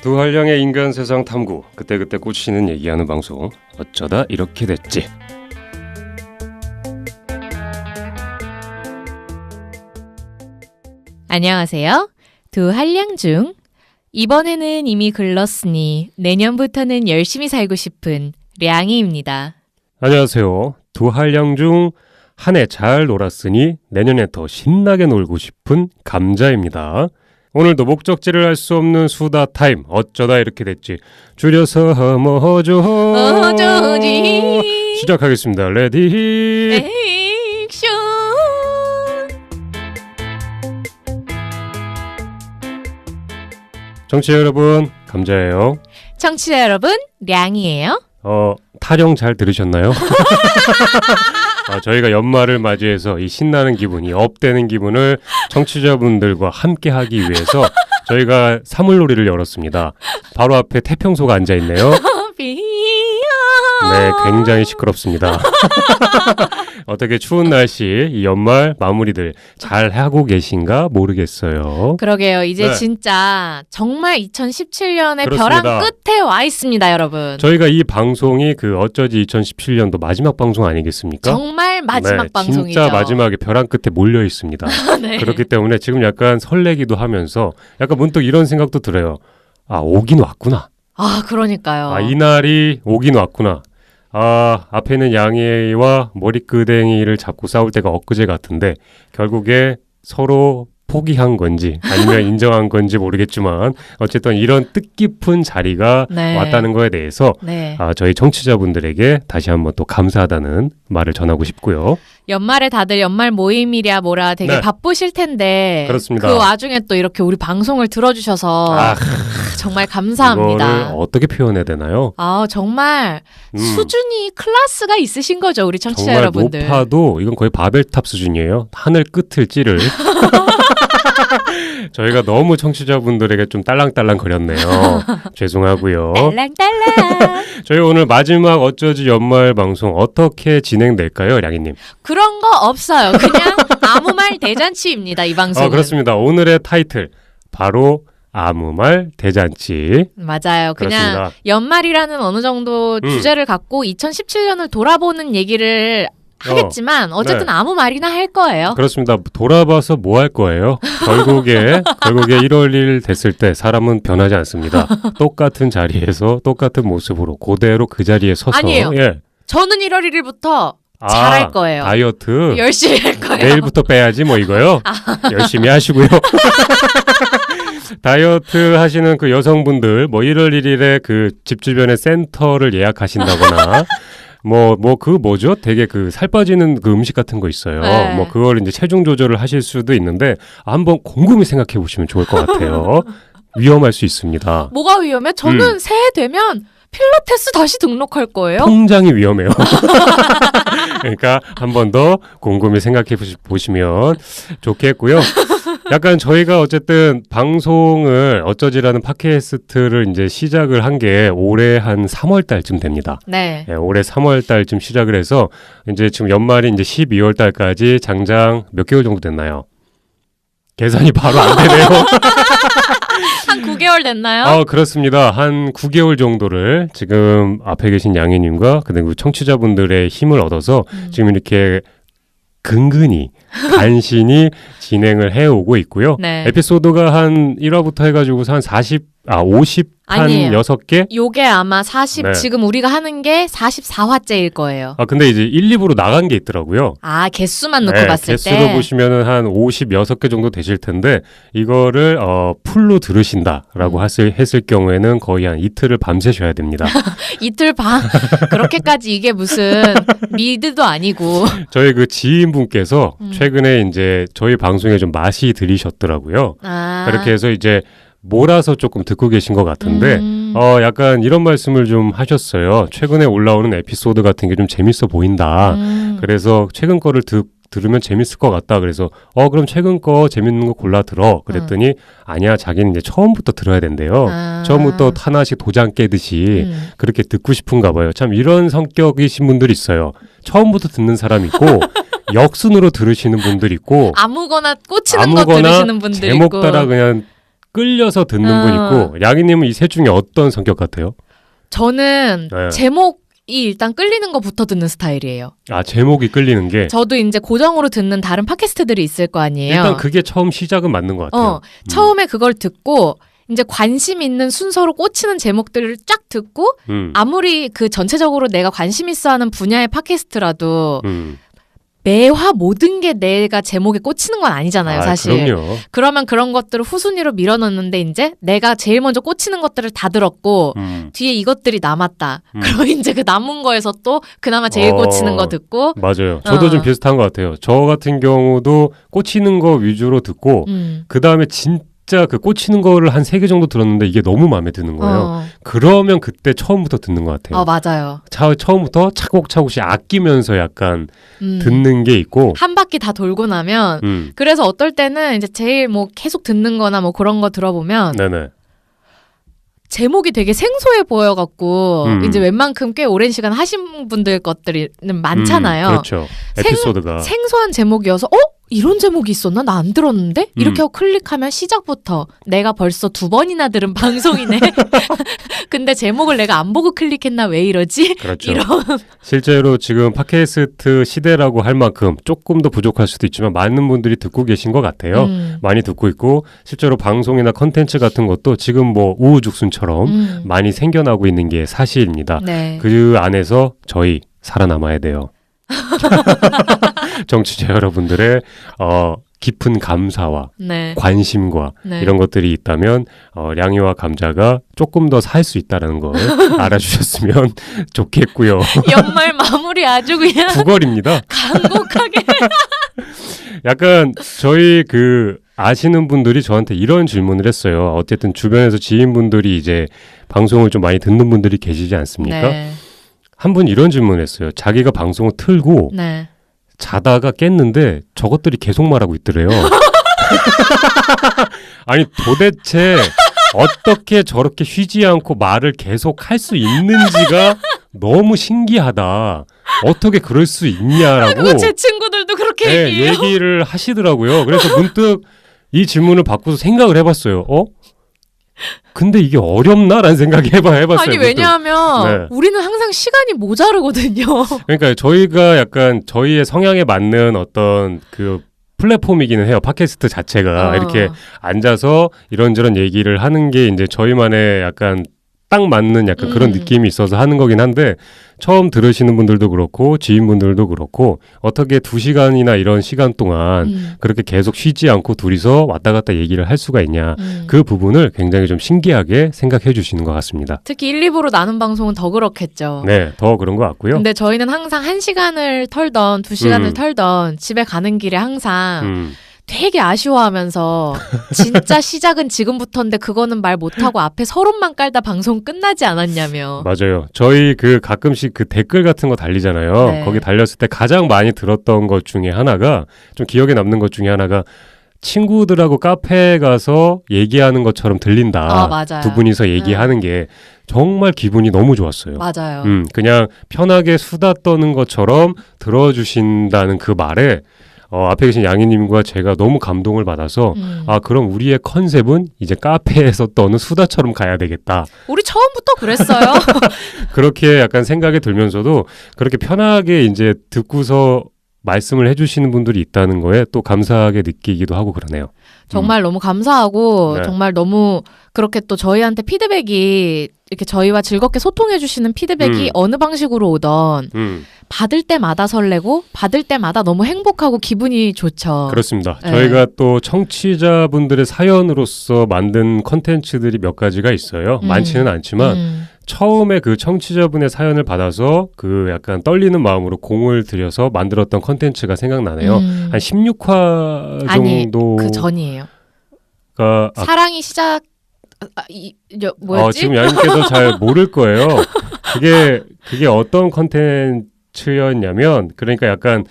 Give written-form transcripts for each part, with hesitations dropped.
두 한량의 인간 세상 탐구, 그때그때 꽂히는 얘기하는 방송, 어쩌다 이렇게 됐지. 안녕하세요. 두 한량 중 이번에는 이미 글렀으니 내년부터는 열심히 살고 싶은 량이입니다. 안녕하세요. 두 한량 중 한 해 잘 놀았으니 내년에 더 신나게 놀고 싶은 감자입니다. 오늘도 목적지를 알 수 없는 수다 타임, 어쩌다 이렇게 됐지. 줄여서 뭐죠? 어쩌지 시작하겠습니다. 레디 액션. 청취자 여러분, 감자예요. 청취자 여러분, 량이에요. 타령 잘 들으셨나요? 저희가 연말을 맞이해서 이 신나는 기분, 이 업되는 기분을 청취자분들과 함께 하기 위해서 저희가 사물놀이를 열었습니다. 바로 앞에 태평소가 앉아있네요. 네, 굉장히 시끄럽습니다. 어떻게 추운 날씨, 이 연말 마무리들 잘 하고 계신가 모르겠어요. 그러게요. 이제 네. 진짜 정말 2017년의 그렇습니다. 벼랑 끝에 와 있습니다, 여러분. 저희가 이 방송이 그 어쩌지 2017년도 마지막 방송 아니겠습니까? 정말 마지막 네, 방송이죠. 진짜 마지막에 벼랑 끝에 몰려 있습니다. 네. 그렇기 때문에 지금 약간 설레기도 하면서 약간 문득 이런 생각도 들어요. 오긴 왔구나. 그러니까요. 이날이 오긴 왔구나. 앞에는 양이와 머리끄댕이를 잡고 싸울 때가 엊그제 같은데 결국에 서로 포기한 건지 아니면 인정한 건지 모르겠지만 어쨌든 이런 뜻깊은 자리가 네. 왔다는 거에 대해서 네. 저희 청취자분들에게 다시 한번 또 감사하다는 말을 전하고 싶고요. 연말에 다들 연말 모임이랴 뭐라 되게 네. 바쁘실 텐데 그렇습니다. 그 와중에 또 이렇게 우리 방송을 들어주셔서 정말 감사합니다. 이거를 어떻게 표현해야 되나요? 정말 수준이 클래스가 있으신 거죠, 우리 청취자 정말 여러분들. 높아도 이건 거의 바벨탑 수준이에요. 하늘 끝을 찌를. 저희가 너무 청취자분들에게 좀 딸랑딸랑 거렸네요. 죄송하고요. 딸랑딸랑. 저희 오늘 마지막 어쩌지 연말 방송 어떻게 진행될까요, 량이님? 그런 거 없어요. 그냥 아무 말 대잔치입니다, 이 방송은. 그렇습니다. 오늘의 타이틀 바로 아무 말 대잔치. 맞아요. 그냥 그렇습니다. 연말이라는 어느 정도 주제를 갖고 2017년을 돌아보는 얘기를 하겠지만 어쨌든 네. 아무 말이나 할 거예요. 그렇습니다. 돌아봐서 뭐 할 거예요? 결국에 1월 1일 됐을 때 사람은 변하지 않습니다. 똑같은 자리에서 똑같은 모습으로 그대로 그 자리에 서서 아니에요. 저는 1월 1일부터 잘할 거예요. 다이어트 열심히 할 거예요. 내일부터 빼야지 뭐 이거요. 열심히 하시고요. 다이어트 하시는 그 여성분들 1월 1일에 그 집 주변에 센터를 예약하신다거나 뭐죠? 되게 그 살 빠지는 그 음식 같은 거 있어요. 네. 그걸 이제 체중 조절을 하실 수도 있는데 한번 곰곰이 생각해 보시면 좋을 것 같아요. 위험할 수 있습니다. 뭐가 위험해? 저는 새해 되면 필라테스 다시 등록할 거예요. 통장이 위험해요. 그러니까 한 번 더 곰곰이 생각해 보시면 좋겠고요. 약간 저희가 어쨌든 방송을 어쩌지라는 팟캐스트를 이제 시작을 한 게 올해 한 3월 달쯤 됩니다. 네. 올해 3월 달쯤 시작을 해서 이제 지금 연말이 이제 12월 달까지 장장 몇 개월 정도 됐나요? 계산이 바로 안 되네요. 한 9개월 됐나요? 그렇습니다. 한 9개월 정도를 지금 앞에 계신 양희님과 그리고 청취자분들의 힘을 얻어서 지금 이렇게 근근히 간신히 진행을 해오고 있고요. 네. 에피소드가 한 1화부터 해가지고 한 50 한 아니에요. 6개? 요게 아마 40 네. 지금 우리가 하는 게 44화째일 거예요. 근데 이제 1, 2부로 나간 게 있더라고요. 개수만 놓고 봤을 개수로 때 보시면은 한 56개 정도 되실 텐데 이거를 풀로 들으신다라고 했을 경우에는 거의 한 이틀을 밤새셔야 됩니다. 이틀 반 그렇게까지 이게 무슨 미드도 아니고 저희 그 지인분께서 최근에 이제 저희 방송에 좀 맛이 들이셨더라고요. 그렇게 해서 이제 몰아서 조금 듣고 계신 것 같은데 약간 이런 말씀을 좀 하셨어요. 최근에 올라오는 에피소드 같은 게 좀 재밌어 보인다. 그래서 최근 거를 들으면 재밌을 것 같다. 그래서 그럼 최근 거 재밌는 거 골라 들어. 그랬더니 아니야, 자기는 이제 처음부터 들어야 된대요. 처음부터 하나씩 도장 깨듯이 그렇게 듣고 싶은가 봐요. 참 이런 성격이신 분들이 있어요. 처음부터 듣는 사람 있고 역순으로 들으시는 분들 있고 아무거나 꽂히는 거 들으시는 분들 제목 있고 따라 그냥 끌려서 듣는 분 있고 양이님은 이 셋 중에 어떤 성격 같아요? 저는 제목이 일단 끌리는 것부터 듣는 스타일이에요. 아, 제목이 끌리는 게? 저도 이제 고정으로 듣는 다른 팟캐스트들이 있을 거 아니에요. 일단 그게 처음 시작은 맞는 것 같아요. 처음에 그걸 듣고 이제 관심 있는 순서로 꽂히는 제목들을 쫙 듣고 아무리 그 전체적으로 내가 관심 있어 하는 분야의 팟캐스트라도 매화 모든 게 내가 제목에 꽂히는 건 아니잖아요, 사실. 그럼요. 그러면 그런 것들을 후순위로 밀어넣는데 이제 내가 제일 먼저 꽂히는 것들을 다 들었고 뒤에 이것들이 남았다. 그럼 이제 그 남은 거에서 또 그나마 제일 꽂히는 거 듣고. 맞아요. 저도 좀 비슷한 것 같아요. 저 같은 경우도 꽂히는 거 위주로 듣고 그 다음에 진짜 그 꽂히는 거를 한 3개 정도 들었는데 이게 너무 마음에 드는 거예요. 그러면 그때 처음부터 듣는 것 같아요. 맞아요. 처음부터 차곡차곡씩 아끼면서 약간 듣는 게 있고 한 바퀴 다 돌고 나면 그래서 어떨 때는 이제 제일 뭐 계속 듣는 거나 뭐 그런 거 들어보면 네네. 제목이 되게 생소해 보여갖고 이제 웬만큼 꽤 오랜 시간 하신 분들 것들이 많잖아요. 그렇죠. 에피소드가 생소한 제목이어서 이런 제목이 있었나? 나 안 들었는데? 이렇게 하고 클릭하면 시작부터 내가 벌써 2번이나 들은 방송이네. 근데 제목을 내가 안 보고 클릭했나 왜 이러지? 그렇죠. 이런. 실제로 지금 팟캐스트 시대라고 할 만큼 조금 더 부족할 수도 있지만 많은 분들이 듣고 계신 것 같아요. 많이 듣고 있고 실제로 방송이나 컨텐츠 같은 것도 지금 뭐 우후죽순처럼 많이 생겨나고 있는 게 사실입니다. 네. 그 안에서 저희 살아남아야 돼요. 정치자 여러분들의 깊은 감사와 관심과 이런 것들이 있다면 량이와 감자가 조금 더 살 수 있다는 걸 알아주셨으면 좋겠고요. 연말 마무리 아주 그냥 구걸입니다. 간곡하게. 약간 저희 아시는 분들이 저한테 이런 질문을 했어요. 어쨌든 주변에서 지인분들이 이제 방송을 좀 많이 듣는 분들이 계시지 않습니까? 네. 한 분 이런 질문을 했어요. 자기가 방송을 틀고 자다가 깼는데 저것들이 계속 말하고 있더래요. 아니 도대체 어떻게 저렇게 쉬지 않고 말을 계속 할 수 있는지가 너무 신기하다. 어떻게 그럴 수 있냐라고 제 친구들도 그렇게 얘기해요. 얘기를 하시더라고요. 그래서 문득 이 질문을 받고서 생각을 해봤어요. 근데 이게 어렵나라는 생각이 해봤어요. 아니 왜냐하면 우리는 항상 시간이 모자르거든요. 그러니까 저희가 약간 저희의 성향에 맞는 어떤 그 플랫폼이기는 해요. 팟캐스트 자체가 이렇게 앉아서 이런저런 얘기를 하는 게 이제 저희만의 약간 딱 맞는 약간 그런 느낌이 있어서 하는 거긴 한데 처음 들으시는 분들도 그렇고 지인분들도 그렇고 어떻게 2시간이나 이런 시간 동안 그렇게 계속 쉬지 않고 둘이서 왔다 갔다 얘기를 할 수가 있냐 그 부분을 굉장히 좀 신기하게 생각해 주시는 것 같습니다. 특히 1, 2부로 나눈 방송은 더 그렇겠죠. 네, 더 그런 것 같고요. 근데 저희는 항상 1시간을 털던 2시간을 털던 집에 가는 길에 항상 되게 아쉬워하면서 진짜 시작은 지금부터인데 그거는 말 못하고 앞에 서론만 깔다 방송 끝나지 않았냐며. 맞아요. 저희 가끔씩 댓글 같은 거 달리잖아요. 거기 달렸을 때 가장 많이 들었던 것 중에 하나가 좀 기억에 남는 것 중에 하나가 친구들하고 카페에 가서 얘기하는 것처럼 들린다. 맞아요. 두 분이서 얘기하는 게 정말 기분이 너무 좋았어요. 맞아요. 그냥 편하게 수다 떠는 것처럼 들어주신다는 그 말에 앞에 계신 양희님과 제가 너무 감동을 받아서 그럼 우리의 컨셉은 이제 카페에서 떠는 수다처럼 가야 되겠다. 우리 처음부터 그랬어요. 그렇게 약간 생각이 들면서도 그렇게 편하게 이제 듣고서 말씀을 해주시는 분들이 있다는 거에 또 감사하게 느끼기도 하고 그러네요. 정말 너무 감사하고 정말 너무 그렇게 또 저희한테 피드백이 이렇게 저희와 즐겁게 소통해주시는 피드백이 어느 방식으로 오던 받을 때마다 설레고 받을 때마다 너무 행복하고 기분이 좋죠. 그렇습니다. 저희가 또 청취자분들의 사연으로서 만든 컨텐츠들이 몇 가지가 있어요. 많지는 않지만 처음에 그 청취자분의 사연을 받아서 그 약간 떨리는 마음으로 공을 들여서 만들었던 컨텐츠가 생각나네요. 한 16화 정도. 아니, 그 전이에요. 사랑이 시작... 뭐였지? 지금 양님께서 잘 모를 거예요. 그게 어떤 컨텐츠였냐면 그러니까 약간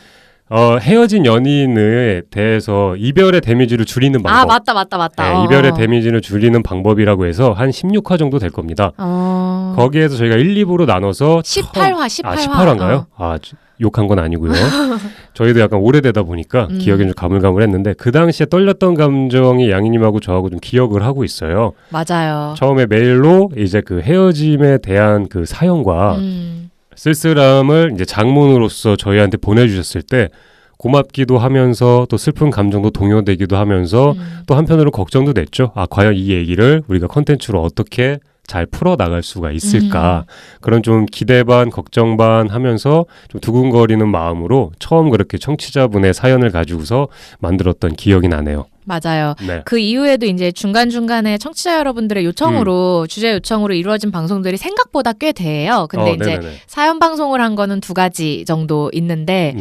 헤어진 연인에 대해서 이별의 데미지를 줄이는 방법. 아, 맞다. 네, 이별의 데미지를 줄이는 방법이라고 해서 한 16화 정도 될 겁니다. 거기에서 저희가 1, 2부로 나눠서 18화. 18화인가요? 욕한 건 아니고요. 저희도 약간 오래되다 보니까 기억이 좀 가물가물했는데 그 당시에 떨렸던 감정이 양희님하고 저하고 좀 기억을 하고 있어요. 맞아요. 처음에 메일로 이제 그 헤어짐에 대한 그 사연과 쓸쓸함을 이제 장문으로서 저희한테 보내주셨을 때 고맙기도 하면서 또 슬픈 감정도 동요되기도 하면서 또 한편으로 걱정도 됐죠. 과연 이 얘기를 우리가 컨텐츠로 어떻게 잘 풀어나갈 수가 있을까. 그런 좀 기대 반 걱정 반 하면서 좀 두근거리는 마음으로 처음 그렇게 청취자분의 사연을 가지고서 만들었던 기억이 나네요. 맞아요. 네. 그 이후에도 이제 중간중간에 청취자 여러분들의 요청으로 주제 요청으로 이루어진 방송들이 생각보다 꽤 돼요. 근데 이제 사연 방송을 한 거는 2가지 정도 있는데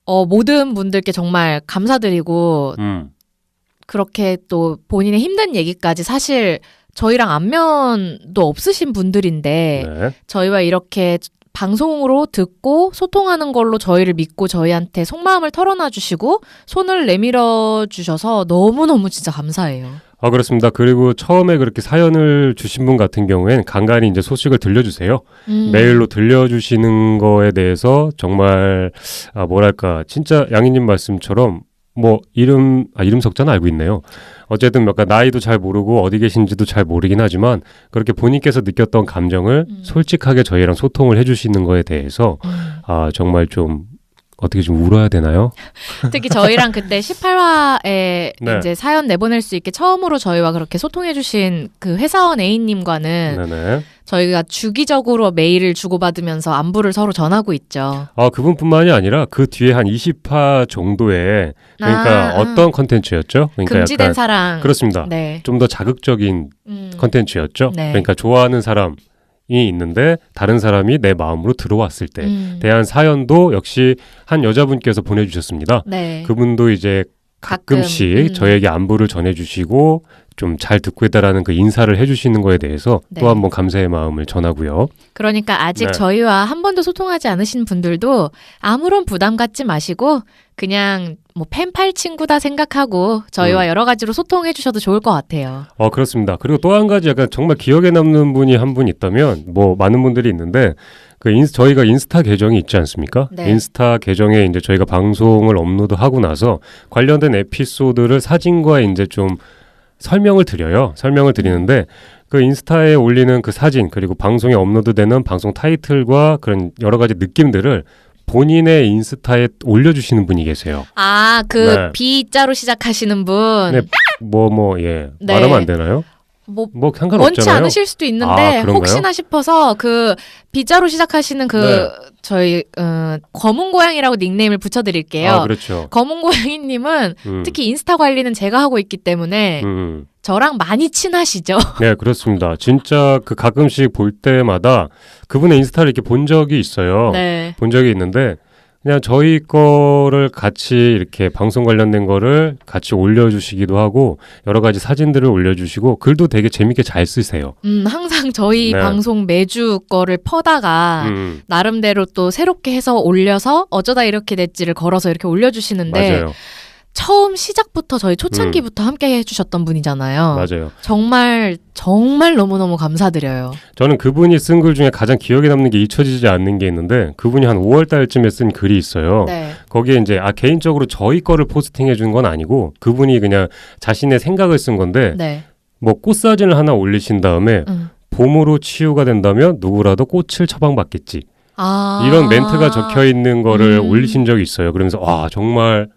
모든 분들께 정말 감사드리고 그렇게 또 본인의 힘든 얘기까지 사실 저희랑 안면도 없으신 분들인데 저희와 이렇게 방송으로 듣고 소통하는 걸로 저희를 믿고 저희한테 속마음을 털어놔 주시고 손을 내밀어 주셔서 너무너무 진짜 감사해요. 그렇습니다. 그리고 처음에 그렇게 사연을 주신 분 같은 경우에는 간간히 이제 소식을 들려주세요. 메일로 들려주시는 거에 대해서 정말 뭐랄까 진짜 양희님 말씀처럼 뭐 이름 석자는 알고 있네요. 어쨌든 약간 나이도 잘 모르고 어디 계신지도 잘 모르긴 하지만 그렇게 본인께서 느꼈던 감정을 솔직하게 저희랑 소통을 해주시는 거에 대해서 정말 어떻게 좀 울어야 되나요? 특히 저희랑 그때 18화에 이제 사연 내보낼 수 있게 처음으로 저희와 그렇게 소통해주신 그 회사원 A님과는 저희가 주기적으로 메일을 주고받으면서 안부를 서로 전하고 있죠. 그분뿐만이 아니라 그 뒤에 한 20화 정도에 그러니까 어떤 컨텐츠였죠? 그러니까 금지된 사랑. 그렇습니다. 좀 더 자극적인 컨텐츠였죠. 그러니까 좋아하는 사람 이 있는데 다른 사람이 내 마음으로 들어왔을 때 대한 사연도 역시 한 여자분께서 보내주셨습니다. 그분도 이제 가끔씩 저에게 안부를 전해주시고 좀 잘 듣고 있다라는 그 인사를 해주시는 거에 대해서 또 한 번 감사의 마음을 전하고요. 그러니까 아직 저희와 한 번도 소통하지 않으신 분들도 아무런 부담 갖지 마시고 그냥 뭐 펜팔 친구다 생각하고 저희와 여러 가지로 소통해 주셔도 좋을 것 같아요. 그렇습니다. 그리고 또 한 가지 약간 정말 기억에 남는 분이 한 분 있다면 뭐 많은 분들이 있는데 저희가 인스타 계정이 있지 않습니까? 인스타 계정에 이제 저희가 방송을 업로드하고 나서 관련된 에피소드를 사진과 이제 좀 설명을 드리는데 그 인스타에 올리는 그 사진 그리고 방송에 업로드되는 방송 타이틀과 그런 여러 가지 느낌들을 본인의 인스타에 올려주시는 분이 계세요. B자로 시작하시는 분. 말하면 안 되나요? 뭐 상관없잖아요. 원치 않으실 수도 있는데 혹시나 싶어서 그 B자로 시작하시는 저희 검은 고양이라고 닉네임을 붙여드릴게요. 그렇죠. 검은 고양이님은 특히 인스타 관리는 제가 하고 있기 때문에 저랑 많이 친하시죠. 네, 그렇습니다. 진짜 그 가끔씩 볼 때마다 그분의 인스타를 이렇게 본 적이 있어요. 본 적이 있는데 그냥 저희 거를 같이 이렇게 방송 관련된 거를 같이 올려주시기도 하고 여러 가지 사진들을 올려주시고 글도 되게 재밌게 잘 쓰세요. 항상 저희 방송 매주 거를 퍼다가 나름대로 또 새롭게 해서 올려서 어쩌다 이렇게 됐지를 걸어서 이렇게 올려주시는데 맞아요. 처음 시작부터 저희 초창기부터 함께 해주셨던 분이잖아요. 맞아요. 정말 너무너무 감사드려요. 저는 그분이 쓴 글 중에 가장 기억에 남는 게 잊혀지지 않는 게 있는데 그분이 한 5월 달쯤에 쓴 글이 있어요. 거기에 이제 개인적으로 저희 거를 포스팅해 준 건 아니고 그분이 그냥 자신의 생각을 쓴 건데 뭐 꽃사진을 하나 올리신 다음에 봄으로 치유가 된다면 누구라도 꽃을 처방받겠지. 이런 멘트가 적혀 있는 거를 올리신 적이 있어요. 그러면서 정말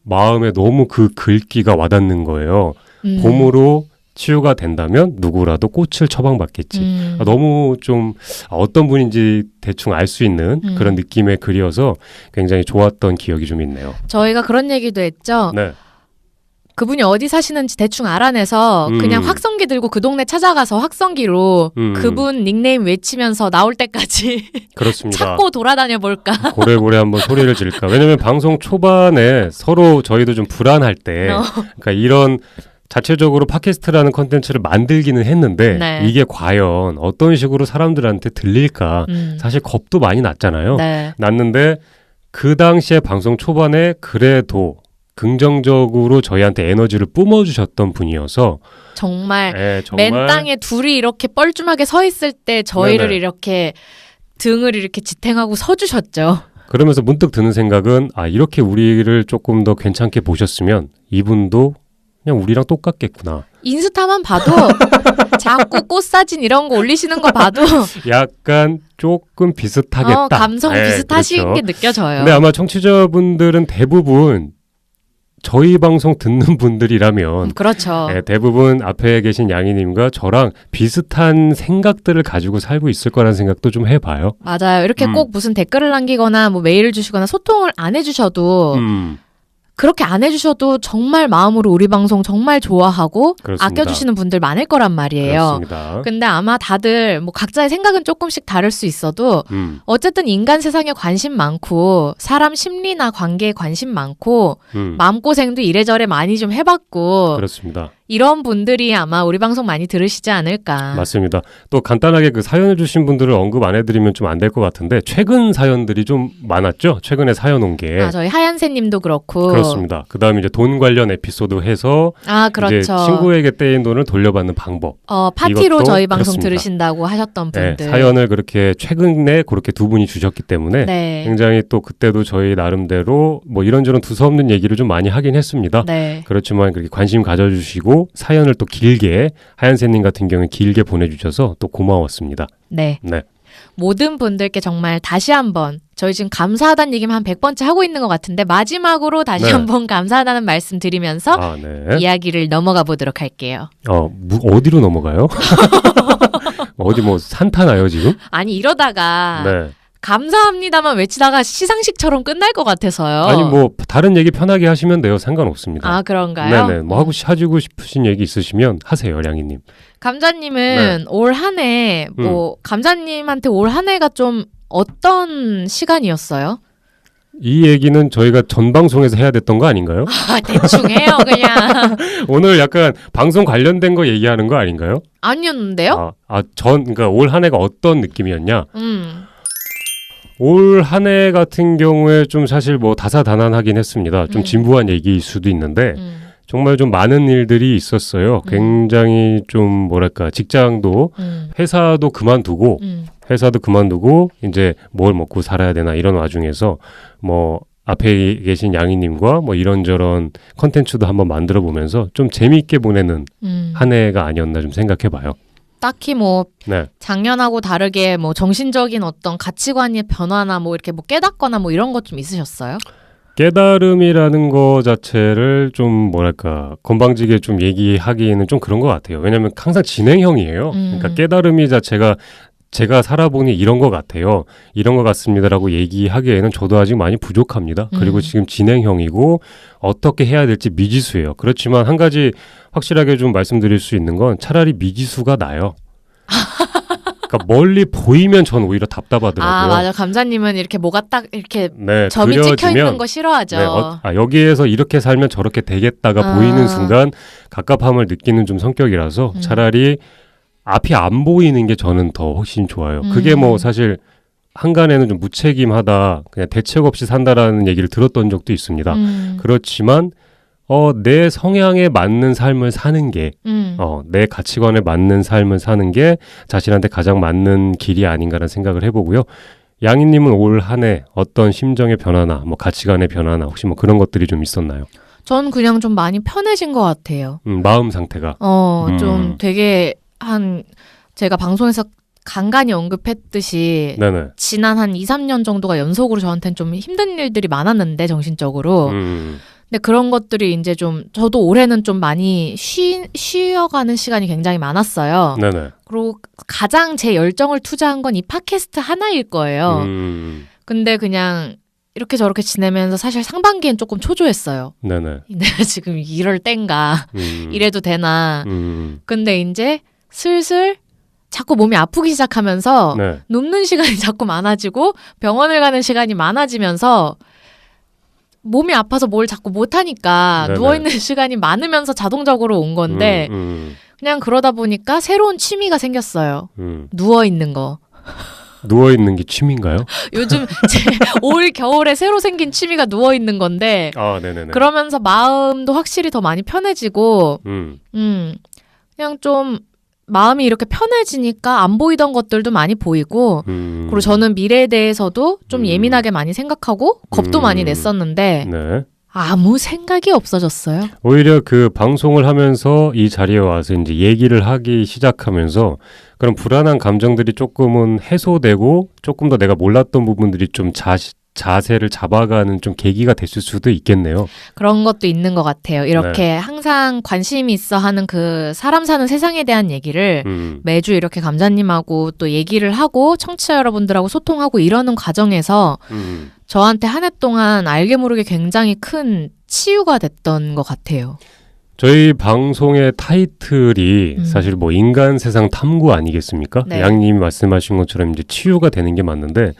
마음에 너무 그 글귀가 와닿는 거예요. 봄으로 치유가 된다면 누구라도 꽃을 처방받겠지. 너무 좀 어떤 분인지 대충 알 수 있는 그런 느낌의 글이어서 굉장히 좋았던 기억이 좀 있네요. 저희가 그런 얘기도 했죠. 그분이 어디 사시는지 대충 알아내서 그냥 확성기 들고 그 동네 찾아가서 확성기로 그분 닉네임 외치면서 나올 때까지 그렇습니다. 찾고 돌아다녀 볼까. 고래고래 한번 소리를 지를까. 왜냐면 방송 초반에 서로 저희도 좀 불안할 때 그러니까 이런 자체적으로 팟캐스트라는 컨텐츠를 만들기는 했는데 이게 과연 어떤 식으로 사람들한테 들릴까 사실 겁도 많이 났잖아요. 났는데 그 당시에 방송 초반에 그래도 긍정적으로 저희한테 에너지를 뿜어주셨던 분이어서 정말 맨 땅에 둘이 이렇게 뻘쭘하게 서 있을 때 저희를 네네. 이렇게 등을 이렇게 지탱하고 서주셨죠. 그러면서 문득 드는 생각은 이렇게 우리를 조금 더 괜찮게 보셨으면 이분도 그냥 우리랑 똑같겠구나. 인스타만 봐도 자꾸 꽃사진 이런 거 올리시는 거 봐도 약간 조금 비슷하겠다. 감성 비슷하신 그렇죠. 게 느껴져요. 근데 아마 청취자분들은 대부분 저희 방송 듣는 분들이라면 그렇죠. 대부분 앞에 계신 양이님과 저랑 비슷한 생각들을 가지고 살고 있을 거라는 생각도 좀 해봐요. 맞아요. 이렇게 꼭 무슨 댓글을 남기거나 뭐 메일을 주시거나 소통을 안 해주셔도 그렇게 안 해주셔도 정말 마음으로 우리 방송 정말 좋아하고 그렇습니다. 아껴주시는 분들 많을 거란 말이에요. 그렇습니다. 근데 아마 다들 뭐 각자의 생각은 조금씩 다를 수 있어도 어쨌든 인간 세상에 관심 많고 사람 심리나 관계에 관심 많고 마음고생도 이래저래 많이 좀 해봤고 그렇습니다. 이런 분들이 아마 우리 방송 많이 들으시지 않을까. 맞습니다. 또 간단하게 그 사연을 주신 분들을 언급 안 해드리면 좀 안 될 것 같은데 최근 사연들이 좀 많았죠? 최근에 사연 온 게. 저희 하얀새 님도 그렇고. 그렇습니다. 그 다음에 이제 돈 관련 에피소드 해서 그렇죠. 이제 친구에게 떼인 돈을 돌려받는 방법. 파티로 저희 방송 그렇습니다. 들으신다고 하셨던 분들. 네, 사연을 그렇게 최근에 그렇게 두 분이 주셨기 때문에 네. 굉장히 또 그때도 저희 나름대로 뭐 이런저런 두서없는 얘기를 좀 많이 하긴 했습니다. 네. 그렇지만 그렇게 관심 가져주시고 사연을 또 길게 하얀새님 같은 경우는 길게 보내주셔서 또 고마웠습니다. 네. 모든 분들께 정말 다시 한번 저희 지금 감사하다는 얘기만 한 100번째 하고 있는 것 같은데 마지막으로 다시 한번 감사하다는 말씀 드리면서 이야기를 넘어가 보도록 할게요. 어디로 넘어가요? 어디 뭐 산타나요 지금? 아니 이러다가 감사합니다만 외치다가 시상식처럼 끝날 것 같아서요. 아니 뭐 다른 얘기 편하게 하시면 돼요. 상관없습니다. 그런가요? 네네. 뭐 하시고 싶으신 얘기 있으시면 하세요, 량이님. 감자님은 올 한 해 뭐 감자님한테 올 한 해가 좀 어떤 시간이었어요? 이 얘기는 저희가 전 방송에서 해야 됐던 거 아닌가요? 대충 해요, 그냥. 오늘 약간 방송 관련된 거 얘기하는 거 아닌가요? 아니었는데요? 그러니까 올 한 해가 어떤 느낌이었냐? 올 한 해 같은 경우에 좀 사실 뭐 다사다난하긴 했습니다. 좀 진부한 얘기일 수도 있는데 정말 좀 많은 일들이 있었어요. 굉장히 좀 뭐랄까 직장도 회사도 그만두고 이제 뭘 먹고 살아야 되나 이런 와중에서 뭐 앞에 계신 양이님과 뭐 이런저런 컨텐츠도 한번 만들어 보면서 좀 재미있게 보내는 한 해가 아니었나 좀 생각해봐요. 딱히 뭐 작년하고 다르게 뭐 정신적인 어떤 가치관의 변화나 뭐 이렇게 뭐 깨닫거나 뭐 이런 것 좀 있으셨어요? 깨달음이라는 거 자체를 좀 뭐랄까 건방지게 좀 얘기하기에는 좀 그런 것 같아요. 왜냐하면 항상 진행형이에요. 그러니까 깨달음이 자체가 제가 살아보니 이런 것 같아요. 이런 것 같습니다라고 얘기하기에는 저도 아직 많이 부족합니다. 그리고 지금 진행형이고 어떻게 해야 될지 미지수예요. 그렇지만 한 가지 확실하게 좀 말씀드릴 수 있는 건 차라리 미지수가 나요. 그러니까 멀리 보이면 전 오히려 답답하더라고요. 맞아. 감자님은 이렇게 뭐가 딱 이렇게 점이 찍혀 있는 거 싫어하죠. 여기에서 이렇게 살면 저렇게 되겠다가 보이는 순간 갑갑함을 느끼는 좀 성격이라서 차라리 앞이 안 보이는 게 저는 더 훨씬 좋아요. 그게 뭐 사실 한간에는 좀 무책임하다, 그냥 대책 없이 산다라는 얘기를 들었던 적도 있습니다. 그렇지만 내 성향에 맞는 삶을 사는 게 내 가치관에 맞는 삶을 사는 게 자신한테 가장 맞는 길이 아닌가라는 생각을 해보고요. 양희님은 올 한 해 어떤 심정의 변화나 뭐 가치관의 변화나 혹시 뭐 그런 것들이 좀 있었나요? 전 그냥 좀 많이 편해진 것 같아요. 마음 상태가. 좀 되게 제가 방송에서 간간히 언급했듯이 지난 한 2, 3년 정도가 연속으로 저한테는 좀 힘든 일들이 많았는데 정신적으로. 근데 그런 것들이 이제 좀 저도 올해는 좀 많이 쉬어가는 시간이 굉장히 많았어요. 그리고 가장 제 열정을 투자한 건 이 팟캐스트 하나일 거예요. 근데 그냥 이렇게 저렇게 지내면서 사실 상반기엔 조금 초조했어요. 내가 지금 이럴 땐가 이래도 되나. 근데 이제 슬슬 자꾸 몸이 아프기 시작하면서 눕는 시간이 자꾸 많아지고 병원을 가는 시간이 많아지면서 몸이 아파서 뭘 자꾸 못하니까 누워있는 시간이 많으면서 자동적으로 온 건데 그냥 그러다 보니까 새로운 취미가 생겼어요. 누워있는 거. 누워 있는 게 취미인가요? 요즘 올 겨울에 새로 생긴 취미가 누워 있는 건데. 네네네. 그러면서 마음도 확실히 더 많이 편해지고, 그냥 좀 마음이 이렇게 편해지니까 안 보이던 것들도 많이 보이고, 그리고 저는 미래에 대해서도 좀 예민하게 많이 생각하고 겁도 많이 냈었는데. 네. 아무 생각이 없어졌어요. 오히려 그 방송을 하면서 이 자리에 와서 이제 얘기를 하기 시작하면서 그런 불안한 감정들이 조금은 해소되고 조금 더 내가 몰랐던 부분들이 좀 자세를 잡아가는 좀 계기가 됐을 수도 있겠네요. 그런 것도 있는 것 같아요. 이렇게 항상 관심이 있어 하는 그 사람 사는 세상에 대한 얘기를 매주 이렇게 감자님하고 또 얘기를 하고 청취자 여러분들하고 소통하고 이러는 과정에서 저한테 한 해 동안 알게 모르게 굉장히 큰 치유가 됐던 것 같아요. 저희 방송의 타이틀이 사실 뭐 인간 세상 탐구 아니겠습니까? 네. 양님이 말씀하신 것처럼 이제 치유가 되는 게 맞는데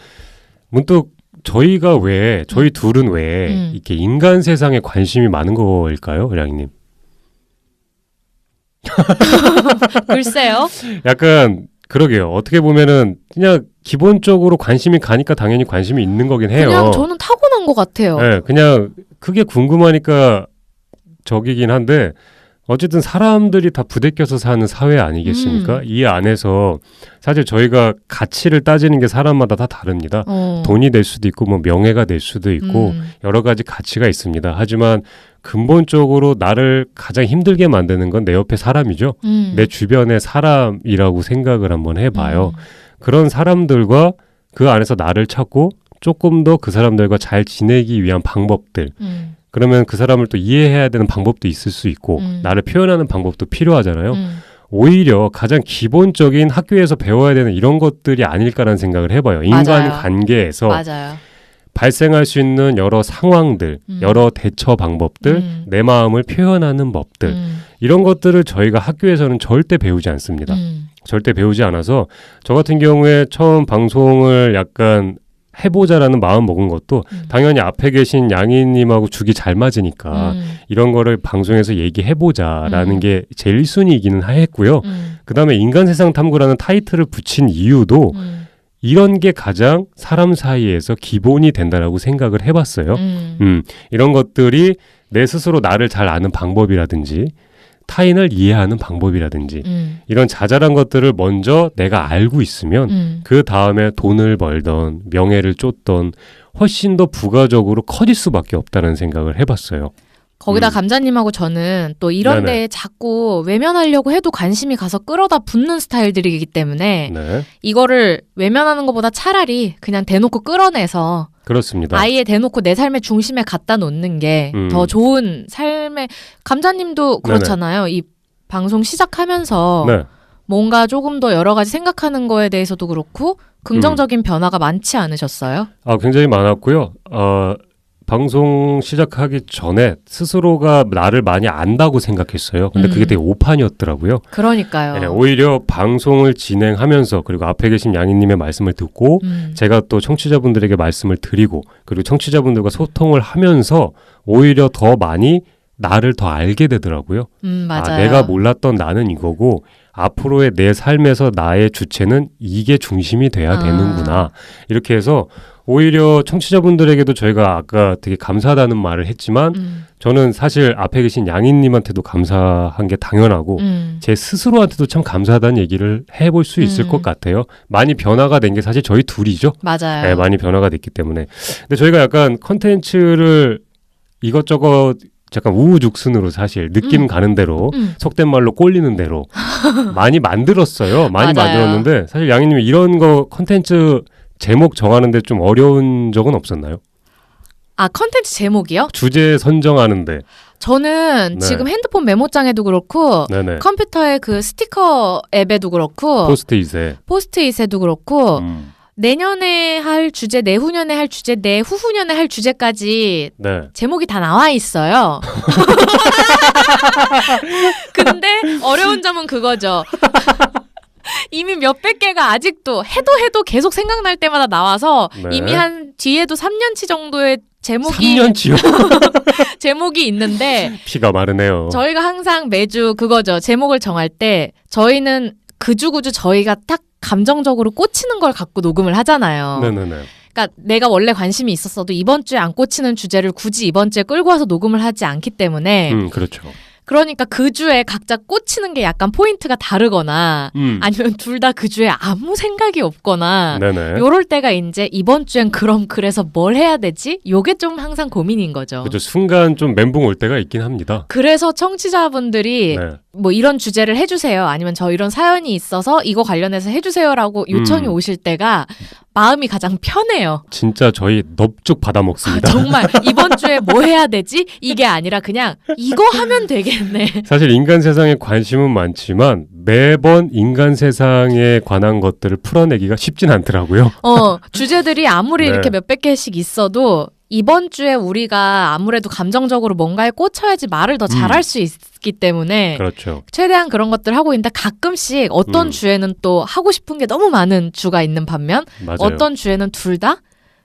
문득 저희 둘은 왜 이렇게 인간 세상에 관심이 많은 거일까요, 양님? 글쎄요. 약간 그러게요. 어떻게 보면은 그냥 기본적으로 관심이 가니까 당연히 관심이 있는 거긴 해요. 그냥 저는 타고난 것 같아요. 네, 그냥 그게 궁금하니까 저기긴 한데 어쨌든 사람들이 다 부대껴서 사는 사회 아니겠습니까? 이 안에서 사실 저희가 가치를 따지는 게 사람마다 다 다릅니다. 돈이 될 수도 있고 뭐 명예가 될 수도 있고 여러 가지 가치가 있습니다. 하지만 근본적으로 나를 가장 힘들게 만드는 건 내 옆에 사람이죠. 내 주변의 사람이라고 생각을 한번 해봐요. 그런 사람들과 그 안에서 나를 찾고 조금 더 그 사람들과 잘 지내기 위한 방법들. 그러면 그 사람을 또 이해해야 되는 방법도 있을 수 있고 나를 표현하는 방법도 필요하잖아요. 오히려 가장 기본적인 학교에서 배워야 되는 이런 것들이 아닐까라는 생각을 해봐요. 인간관계에서 맞아요. 발생할 수 있는 여러 상황들, 여러 대처 방법들, 내 마음을 표현하는 법들 이런 것들을 저희가 학교에서는 절대 배우지 않습니다. 절대 배우지 않아서 저 같은 경우에 처음 방송을 약간 해보자라는 마음 먹은 것도 당연히 앞에 계신 양희님하고 죽이 잘 맞으니까 이런 거를 방송에서 얘기해보자라는 게 제일 1순위이기는 했고요. 그 다음에 인간세상 탐구라는 타이틀을 붙인 이유도 이런 게 가장 사람 사이에서 기본이 된다라고 생각을 해봤어요. 이런 것들이 내 스스로 나를 잘 아는 방법이라든지 타인을 이해하는 방법이라든지 이런 자잘한 것들을 먼저 내가 알고 있으면 그 다음에 돈을 벌던 명예를 쫓던 훨씬 더 부가적으로 커질 수밖에 없다는 생각을 해봤어요. 거기다 감자님하고 저는 또 이런 데에 자꾸 외면하려고 해도 관심이 가서 끌어다 붙는 스타일들이기 때문에 이거를 외면하는 것보다 차라리 그냥 대놓고 끌어내서 그렇습니다. 아예 대놓고 내 삶의 중심에 갖다 놓는 게 더 좋은 삶의 감자님도 그렇잖아요. 이 방송 시작하면서 뭔가 조금 더 여러 가지 생각하는 거에 대해서도 그렇고 긍정적인 변화가 많지 않으셨어요? 굉장히 많았고요. 방송 시작하기 전에 스스로가 나를 많이 안다고 생각했어요. 근데 그게 되게 오판이었더라고요. 그러니까요. 네, 오히려 방송을 진행하면서 그리고 앞에 계신 양희님의 말씀을 듣고 제가 또 청취자분들에게 말씀을 드리고 그리고 청취자분들과 소통을 하면서 오히려 더 많이 나를 더 알게 되더라고요. 맞아요. 내가 몰랐던 나는 이거고 앞으로의 내 삶에서 나의 주체는 이게 중심이 돼야 되는구나. 이렇게 해서 오히려 청취자분들에게도 저희가 아까 되게 감사하다는 말을 했지만 저는 사실 앞에 계신 양희님한테도 감사한 게 당연하고 제 스스로한테도 참 감사하다는 얘기를 해볼 수 있을 것 같아요. 많이 변화가 된 게 사실 저희 둘이죠. 맞아요. 네, 많이 변화가 됐기 때문에. 근데 저희가 약간 컨텐츠를 이것저것 약간 우후죽순으로 사실 느낌 가는 대로 속된 말로 꼴리는 대로 많이 만들었어요. 많이 만들었는데 사실 양희님이 이런 거 컨텐츠 제목 정하는데 좀 어려운 적은 없었나요? 컨텐츠 제목이요? 주제 선정하는데. 저는 지금 핸드폰 메모장에도 그렇고 컴퓨터의 그 스티커 앱에도 그렇고 포스트잇에도 그렇고 내년에 할 주제, 내후년에 할 주제, 내후후년에 할 주제까지 제목이 다 나와 있어요. 근데 어려운 점은 그거죠. 이미 몇백 개가 아직도 해도 계속 생각날 때마다 나와서 이미 한 뒤에도 3년치 정도의 제목이 3년치요? 제목이 있는데 피가 마르네요. 저희가 항상 매주 그거죠. 제목을 정할 때 저희는 그주그주 저희가 딱 감정적으로 꽂히는 걸 갖고 녹음을 하잖아요. 네네네. 그러니까 내가 원래 관심이 있었어도 이번 주에 안 꽂히는 주제를 굳이 이번 주에 끌고 와서 녹음을 하지 않기 때문에 그렇죠. 그러니까 그 주에 각자 꽂히는 게 약간 포인트가 다르거나 아니면 둘 다 그 주에 아무 생각이 없거나 네네. 요럴 때가 이제 이번 주엔 그럼 그래서 뭘 해야 되지? 요게 좀 항상 고민인 거죠. 그렇죠. 순간 좀 멘붕 올 때가 있긴 합니다. 그래서 청취자분들이 네. 뭐 이런 주제를 해주세요. 아니면 저 이런 사연이 있어서 이거 관련해서 해주세요라고 요청이 오실 때가 마음이 가장 편해요. 진짜 저희 넙죽 받아먹습니다. 정말 이번 주에 뭐 해야 되지? 이게 아니라 그냥 이거 하면 되겠네. 사실 인간 세상에 관심은 많지만 매번 인간 세상에 관한 것들을 풀어내기가 쉽진 않더라고요. 주제들이 아무리 네. 이렇게 몇백 개씩 있어도 이번 주에 우리가 아무래도 감정적으로 뭔가에 꽂혀야지 말을 더 잘할 수 있기 때문에 그렇죠. 최대한 그런 것들 하고 있는데 가끔씩 어떤 주에는 또 하고 싶은 게 너무 많은 주가 있는 반면 맞아요. 어떤 주에는 둘 다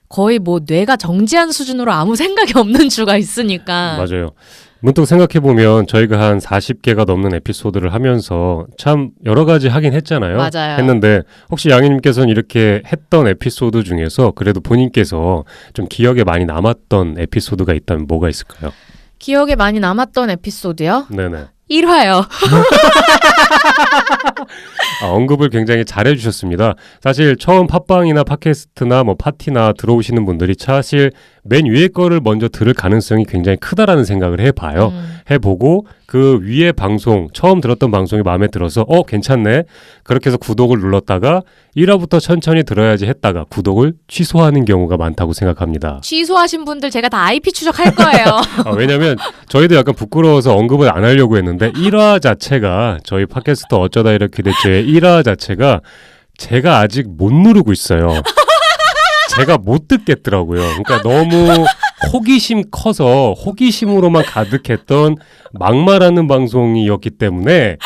거의 뭐 뇌가 정지한 수준으로 아무 생각이 없는 주가 있으니까. 맞아요. 문득 생각해보면 저희가 한 40개가 넘는 에피소드를 하면서 참 여러 가지 하긴 했잖아요. 맞아요. 했는데 혹시 양희님께서는 이렇게 했던 에피소드 중에서 그래도 본인께서 좀 기억에 많이 남았던 에피소드가 있다면 뭐가 있을까요? 기억에 많이 남았던 에피소드요? 네네. 1화요. 언급을 굉장히 잘해주셨습니다. 사실 처음 팟빵이나 팟캐스트나 뭐 파티나 들어오시는 분들이 사실 맨 위에 거를 먼저 들을 가능성이 굉장히 크다라는 생각을 해봐요. 해보고 그 위에 방송, 처음 들었던 방송이 마음에 들어서 괜찮네. 그렇게 해서 구독을 눌렀다가 1화부터 천천히 들어야지 했다가 구독을 취소하는 경우가 많다고 생각합니다. 취소하신 분들 제가 다 IP 추적할 거예요. 왜냐면 저희도 약간 부끄러워서 언급을 안 하려고 했는데 1화 자체가 저희 팟캐스트 어쩌다 이렇게 됐죠의 1화 자체가 제가 아직 못 누르고 있어요. 제가 못 듣겠더라고요. 그러니까 너무 호기심 커서 호기심으로만 가득했던 막말하는 방송이었기 때문에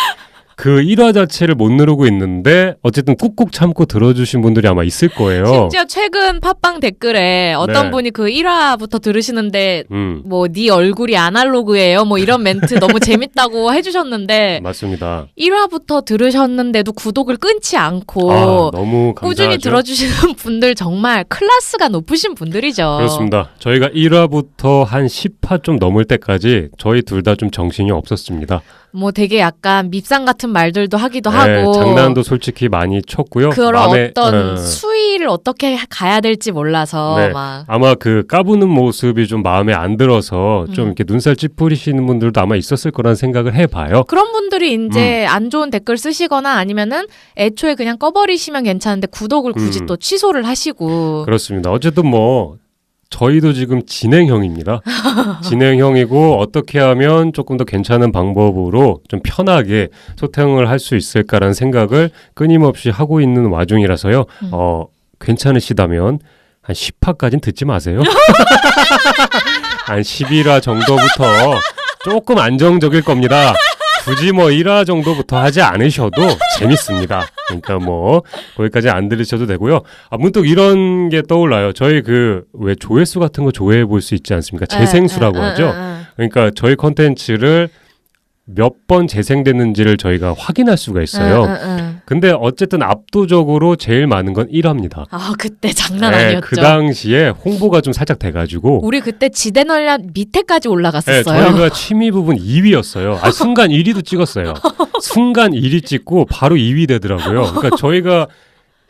그 1화 자체를 못 누르고 있는데 어쨌든 꾹꾹 참고 들어주신 분들이 아마 있을 거예요. 심지어 최근 팟빵 댓글에 어떤 네. 분이 그 1화부터 들으시는데 뭐 네 얼굴이 아날로그예요 뭐 이런 멘트 너무 재밌다고 해주셨는데 맞습니다. 1화부터 들으셨는데도 구독을 끊지 않고 너무 감사하죠. 꾸준히 들어주시는 분들 정말 클래스가 높으신 분들이죠. 그렇습니다. 저희가 1화부터 한 10화 좀 넘을 때까지 저희 둘 다 좀 정신이 없었습니다. 뭐 되게 약간 밉상 같은 말들도 하기도 네, 하고 장난도 솔직히 많이 쳤고요. 그런 어떤 수위를 어떻게 가야 될지 몰라서 네, 막 아마 그 까부는 모습이 좀 마음에 안 들어서 좀 이렇게 눈살 찌푸리시는 분들도 아마 있었을 거란 생각을 해봐요. 그런 분들이 이제 안 좋은 댓글 쓰시거나 아니면은 애초에 그냥 꺼버리시면 괜찮은데 구독을 굳이 또 취소를 하시고 그렇습니다. 어쨌든 뭐 저희도 지금 진행형입니다. 진행형이고 어떻게 하면 조금 더 괜찮은 방법으로 좀 편하게 소통을 할 수 있을까라는 생각을 끊임없이 하고 있는 와중이라서요. 괜찮으시다면 한 10화까지는 듣지 마세요. 한 11화 정도부터 조금 안정적일 겁니다. 굳이 뭐 1화 정도부터 하지 않으셔도 재밌습니다. 그러니까 뭐 거기까지 안 들으셔도 되고요. 문득 이런 게 떠올라요. 저희 그 왜 조회수 같은 거 조회해 볼 수 있지 않습니까? 재생수라고 하죠. 그러니까 저희 컨텐츠를 몇 번 재생됐는지를 저희가 확인할 수가 있어요. 근데 어쨌든 압도적으로 제일 많은 건 1화입니다. 그때 장난 아니었죠. 그 당시에 홍보가 좀 살짝 돼가지고 우리 그때 지대널량 밑에까지 올라갔었어요. 저희가 취미 부분 2위였어요. 순간 1위도 찍었어요. 순간 1위 찍고 바로 2위 되더라고요. 그러니까 저희가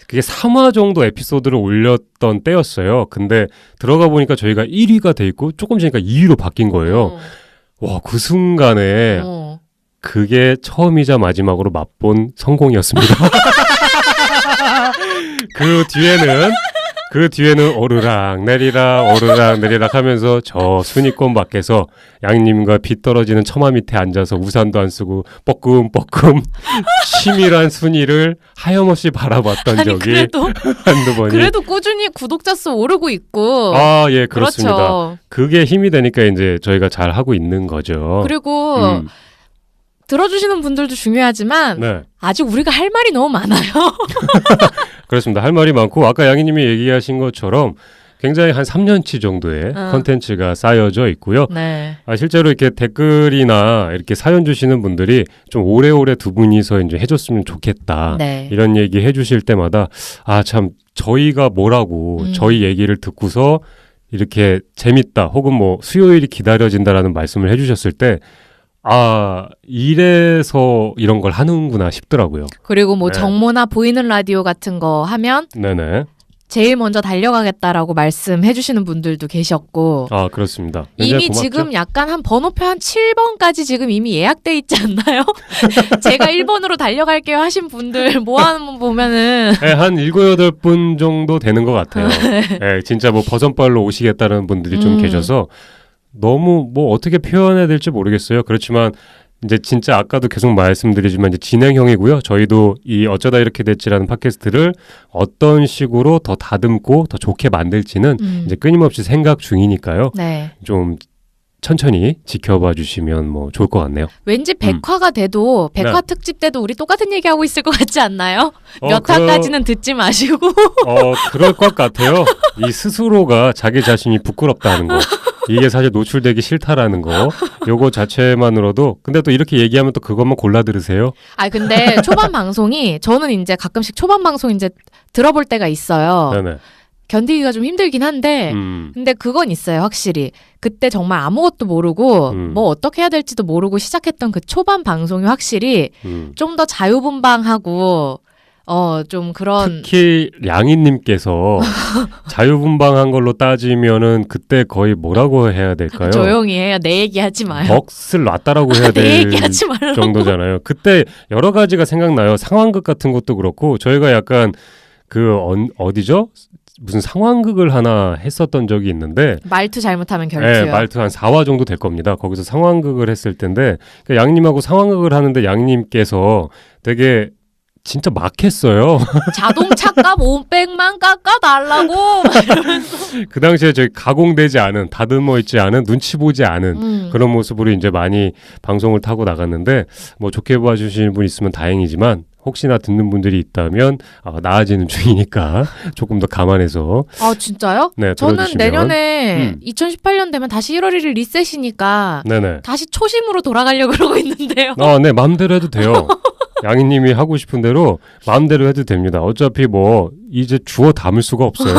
그게 3화 정도 에피소드를 올렸던 때였어요. 근데 들어가 보니까 저희가 1위가 돼 있고 조금 지니까 2위로 바뀐 거예요. 와, 그 순간에 그게 처음이자 마지막으로 맛본 성공이었습니다. 그 뒤에는 오르락 내리락 하면서 저 순위권 밖에서 양님과 비 떨어지는 처마 밑에 앉아서 우산도 안 쓰고 뻐끔뻐끔 치밀한 순위를 하염없이 바라봤던 적이 한두 번이. 그래도 꾸준히 구독자 수 오르고 있고. 예, 그렇습니다. 그렇죠. 그게 힘이 되니까 이제 저희가 잘 하고 있는 거죠. 그리고 들어주시는 분들도 중요하지만 네. 아직 우리가 할 말이 너무 많아요. 그렇습니다. 할 말이 많고 아까 양희님이 얘기하신 것처럼 굉장히 한 3년치 정도의 컨텐츠가 쌓여져 있고요. 네. 실제로 이렇게 댓글이나 이렇게 사연 주시는 분들이 좀 오래오래 두 분이서 이제 해줬으면 좋겠다. 네. 이런 얘기 해주실 때마다 참 저희가 뭐라고 저희 얘기를 듣고서 이렇게 재밌다 혹은 뭐 수요일이 기다려진다라는 말씀을 해주셨을 때 이래서 이런 걸 하는구나 싶더라고요. 그리고 뭐 정모나 보이는 라디오 같은 거 하면 네네. 제일 먼저 달려가겠다라고 말씀해 주시는 분들도 계셨고. 그렇습니다. 이미 고맙죠? 지금 약간 한 번호표 한 7번까지 지금 이미 예약돼 있지 않나요? 제가 1번으로 달려갈게요 하신 분들 모아놓으면 보면은 네, 한 7, 8분 정도 되는 것 같아요. 네, 진짜 뭐 버선발로 오시겠다는 분들이 좀 계셔서 너무 뭐 어떻게 표현해야 될지 모르겠어요. 그렇지만 이제 진짜 아까도 계속 말씀드리지만 이제 진행형이고요. 저희도 이 어쩌다 이렇게 됐지라는 팟캐스트를 어떤 식으로 더 다듬고 더 좋게 만들지는 이제 끊임없이 생각 중이니까요. 네. 좀 천천히 지켜봐 주시면 뭐 좋을 것 같네요. 왠지 백화가 돼도 백화 특집 때도 우리 똑같은 얘기하고 있을 것 같지 않나요? 몇 화까지는 듣지 마시고. 그럴 것 같아요. 이 스스로가 자기 자신이 부끄럽다는 거. 이게 사실 노출되기 싫다라는 거. 요거 자체만으로도 근데 또 이렇게 얘기하면 또 그것만 골라 들으세요. 근데 초반 방송이 저는 이제 가끔씩 초반 방송 이제 들어볼 때가 있어요. 네네. 견디기가 좀 힘들긴 한데 근데 그건 있어요. 확실히 그때 정말 아무것도 모르고 뭐 어떻게 해야 될지도 모르고 시작했던 그 초반 방송이 확실히 좀 더 자유분방하고 좀 그런 특히 양이님께서 자유분방한 걸로 따지면은 그때 거의 뭐라고 해야 될까요? 조용히 해요. 내 얘기하지 마요. 넋을 놨다라고 해야 내 될 얘기하지 말라고. 정도잖아요. 그때 여러 가지가 생각나요. 상황극 같은 것도 그렇고 저희가 약간 어디죠? 무슨 상황극을 하나 했었던 적이 있는데 말투 잘못하면 결투요. 네, 말투 한 4화 정도 될 겁니다. 거기서 상황극을 했을 텐데 그러니까 양님하고 상황극을 하는데 양님께서 되게 진짜 막 했어요. 자동차 값 500만 깎아달라고. 그 당시에 저희 가공되지 않은 다듬어 있지 않은 눈치 보지 않은 그런 모습으로 이제 많이 방송을 타고 나갔는데 뭐 좋게 봐주시는 분 있으면 다행이지만 혹시나 듣는 분들이 있다면 나아지는 중이니까 조금 더 감안해서 진짜요? 네, 저는 들어주시면. 내년에 2018년 되면 다시 1월 1일 리셋이니까 네네. 다시 초심으로 돌아가려고 그러고 있는데요. 네, 마음대로 해도 돼요. 양희님이 하고 싶은 대로 마음대로 해도 됩니다. 어차피 뭐 이제 주워 담을 수가 없어요.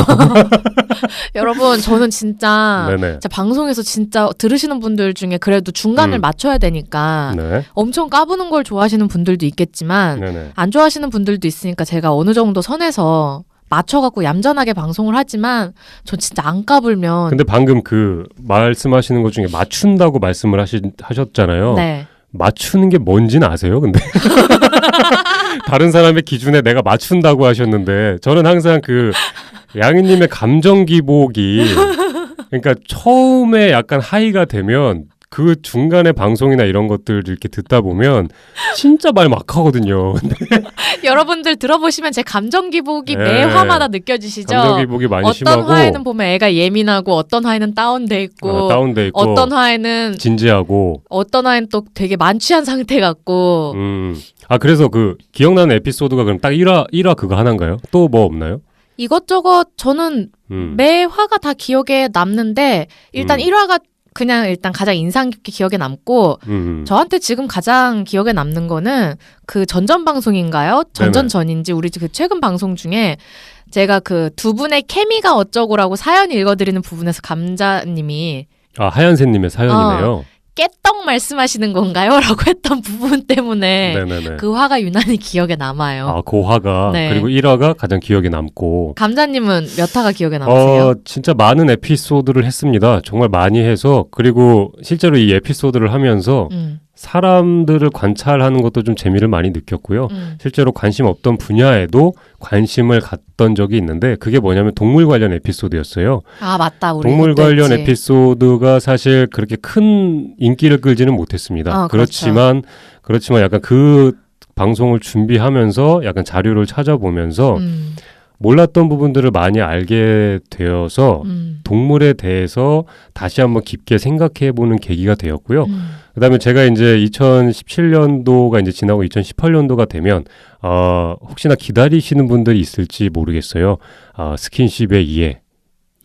여러분 저는 진짜 네네. 방송에서 진짜 들으시는 분들 중에 그래도 중간을 맞춰야 되니까 네. 엄청 까부는 걸 좋아하시는 분들도 있겠지만 네네. 안 좋아하시는 분들도 있으니까 제가 어느 정도 선에서 맞춰갖고 얌전하게 방송을 하지만 전 진짜 안 까불면 근데 방금 그 말씀하시는 것 중에 맞춘다고 말씀을 하셨잖아요. 네. 맞추는 게 뭔지는 아세요? 근데 다른 사람의 기준에 내가 맞춘다고 하셨는데 저는 항상 그 양희님의 감정 기복이 그러니까 처음에 약간 하이가 되면 그 중간에 방송이나 이런 것들 이렇게 듣다 보면 진짜 말 막 하거든요. 여러분들 들어보시면 제 감정 기복이 네. 매 화마다 느껴지시죠? 감정 기복이 많이 어떤 심하고 화에는 보면 애가 예민하고 어떤 화에는 다운돼 있고 다운돼 있고 어떤 화에는 진지하고 어떤 화에는 또 되게 만취한 상태 같고 그래서 그 기억나는 에피소드가 그럼 딱 1화 그거 하나인가요? 또 뭐 없나요? 이것저것 저는 매 화가 다 기억에 남는데 일단 1화가 그냥 일단 가장 인상 깊게 기억에 남고 저한테 지금 가장 기억에 남는 거는 그 전전 방송인가요? 전전전인지 우리 그 최근 방송 중에 제가 그 두 분의 케미가 어쩌고라고 사연 읽어드리는 부분에서 감자님이 하얀새님의 사연이네요. 깨떡 말씀하시는 건가요? 라고 했던 부분 때문에 네네네. 그 화가 유난히 기억에 남아요. 그 화가 네. 그리고 1화가 가장 기억에 남고 감자님은 몇 화가 기억에 남으세요? 진짜 많은 에피소드를 했습니다. 정말 많이 해서 그리고 실제로 이 에피소드를 하면서 사람들을 관찰하는 것도 좀 재미를 많이 느꼈고요. 실제로 관심 없던 분야에도 관심을 갖던 적이 있는데 그게 뭐냐면 동물 관련 에피소드였어요. 맞다. 우리 동물 관련 했지. 에피소드가 사실 그렇게 큰 인기를 끌지는 못했습니다. 그렇지만 약간 그 방송을 준비하면서 약간 자료를 찾아보면서 몰랐던 부분들을 많이 알게 되어서 동물에 대해서 다시 한번 깊게 생각해보는 계기가 되었고요. 그다음에 제가 이제 2017년도가 이제 지나고 2018년도가 되면 혹시나 기다리시는 분들이 있을지 모르겠어요. 스킨십의 이해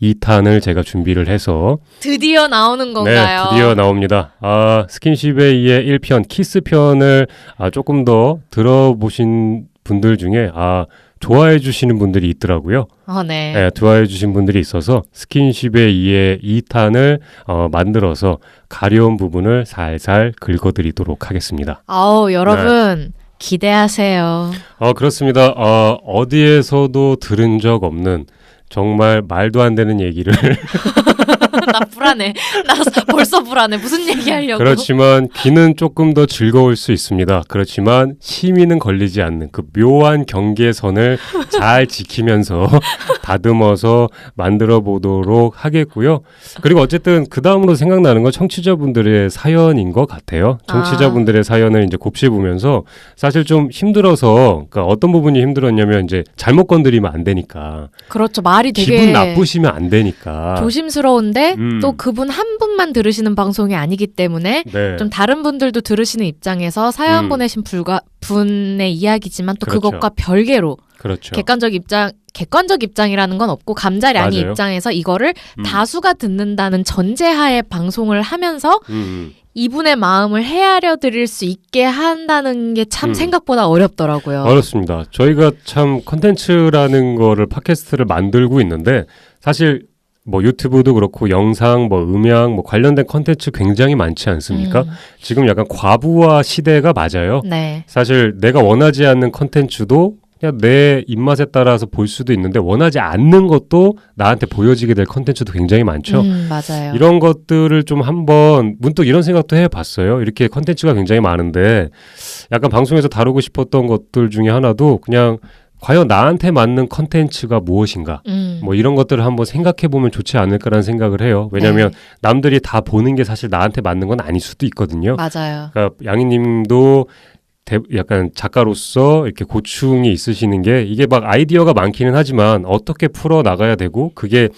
2탄을 제가 준비를 해서 드디어 나오는 건가요? 네, 드디어 나옵니다. 스킨십에 의해 1편, 키스편을 조금 더 들어보신 분들 중에 좋아해 주시는 분들이 있더라고요. 네. 네, 좋아해 주신 분들이 있어서 스킨십에 의해 2탄을 만들어서 가려운 부분을 살살 긁어드리도록 하겠습니다. 여러분 네. 기대하세요. 그렇습니다. 어디에서도 들은 적 없는 정말 말도 안 되는 얘기를 나 불안해. 나 벌써 불안해. 무슨 얘기 하려고. 그렇지만 귀는 조금 더 즐거울 수 있습니다. 그렇지만 심의는 걸리지 않는 그 묘한 경계선을 잘 지키면서 다듬어서 만들어 보도록 하겠고요. 그리고 어쨌든 그 다음으로 생각나는 건 청취자분들의 사연인 것 같아요. 청취자분들의 사연을 이제 곱씹으면서 사실 좀 힘들어서, 그러니까 어떤 부분이 힘들었냐면 이제 잘못 건드리면 안 되니까. 그렇죠. 말이 되게 기분 나쁘시면 안 되니까. 조심스러운데 또 그분 한 분만 들으시는 방송이 아니기 때문에 네. 좀 다른 분들도 들으시는 입장에서 사연 보내신 분의 이야기지만 또 그렇죠. 그것과 별개로 그렇죠. 객관적 입장이라는 건 없고 감자량이 맞아요. 입장에서 이거를 다수가 듣는다는 전제하에 방송을 하면서 이분의 마음을 헤아려 드릴 수 있게 한다는 게 참 생각보다 어렵더라고요. 어렵습니다. 저희가 참 컨텐츠라는 거를 팟캐스트를 만들고 있는데 사실 뭐 유튜브도 그렇고 영상, 뭐 음향, 뭐 관련된 컨텐츠 굉장히 많지 않습니까? 지금 약간 과부하 시대가 맞아요. 네. 사실 내가 원하지 않는 컨텐츠도 그냥 내 입맛에 따라서 볼 수도 있는데 원하지 않는 것도 나한테 보여지게 될 컨텐츠도 굉장히 많죠. 맞아요. 이런 것들을 좀 한번 문득 이런 생각도 해봤어요. 이렇게 컨텐츠가 굉장히 많은데 약간 방송에서 다루고 싶었던 것들 중에 하나도 그냥 과연 나한테 맞는 컨텐츠가 무엇인가 뭐 이런 것들을 한번 생각해보면 좋지 않을까라는 생각을 해요. 왜냐하면 네. 남들이 다 보는 게 사실 나한테 맞는 건 아닐 수도 있거든요. 맞아요. 그러니까 양희님도 약간 작가로서 이렇게 고충이 있으시는 게 이게 막 아이디어가 많기는 하지만 어떻게 풀어 나가야 되고 그게